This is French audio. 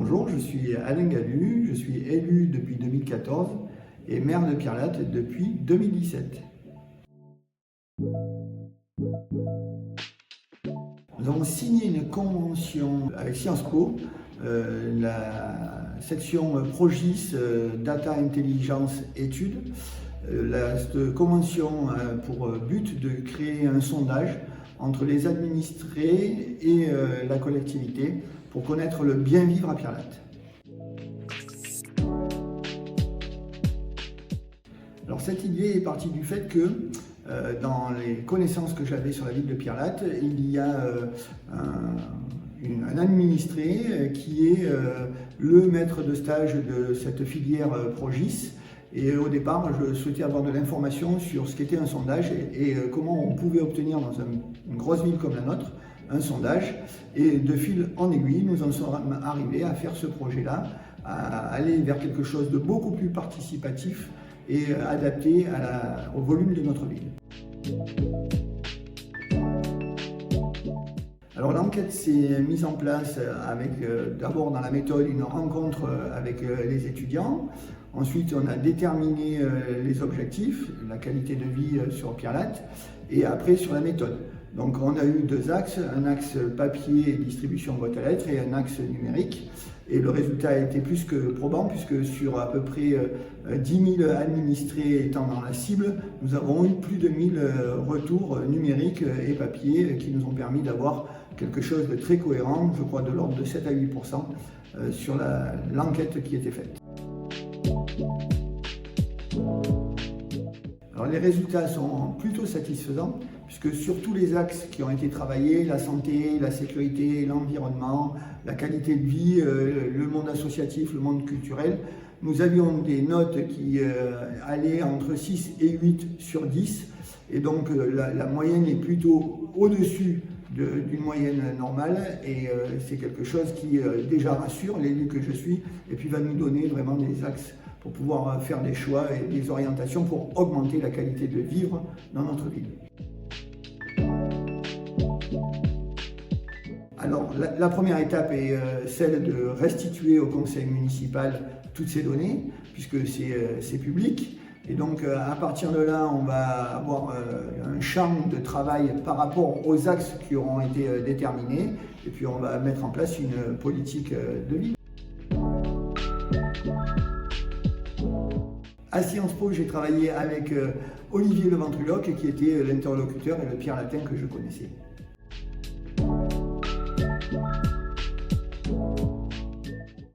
Bonjour, je suis Alain Galu, je suis élu depuis 2014 et maire de Pierrelatte depuis 2017. Nous avons signé une convention avec Sciences Po, la section Progis Data Intelligence Études. Cette convention a pour but de créer un sondage entre les administrés et la collectivité pour connaître le bien vivre à Pierrelatte. Alors cette idée est partie du fait que dans les connaissances que j'avais sur la ville de Pierrelatte, il y a un administré qui est le maître de stage de cette filière Progis. Et au départ, je souhaitais avoir de l'information sur ce qu'était un sondage et comment on pouvait obtenir dans une grosse ville comme la nôtre un sondage. Et de fil en aiguille, nous en sommes arrivés à faire ce projet-là, à aller vers quelque chose de beaucoup plus participatif et adapté au volume de notre ville. Alors l'enquête s'est mise en place avec d'abord dans la méthode une rencontre avec les étudiants. Ensuite, on a déterminé les objectifs, la qualité de vie sur Pierrelatte, et après sur la méthode. Donc on a eu deux axes, un axe papier et distribution boîte à lettres et un axe numérique. Et le résultat a été plus que probant puisque sur à peu près 10 000 administrés étant dans la cible, nous avons eu plus de 1000 retours numériques et papier qui nous ont permis d'avoir quelque chose de très cohérent, je crois de l'ordre de 7 à 8% sur l'enquête qui était faite. Alors les résultats sont plutôt satisfaisants puisque sur tous les axes qui ont été travaillés, la santé, la sécurité, l'environnement, la qualité de vie, le monde associatif, le monde culturel, nous avions des notes qui allaient entre 6 et 8 sur 10 et donc la moyenne est plutôt au-dessus d'une moyenne normale et c'est quelque chose qui déjà rassure l'élu que je suis et puis va nous donner vraiment des axes pour pouvoir faire des choix et des orientations pour augmenter la qualité de vivre dans notre ville. Alors la première étape est celle de restituer au conseil municipal toutes ces données puisque c'est public. Et donc à partir de là, on va avoir un champ de travail par rapport aux axes qui auront été déterminés et puis on va mettre en place une politique de ville. À Sciences Po, j'ai travaillé avec Olivier Le Ventruloc qui était l'interlocuteur et le Pierrelatin que je connaissais.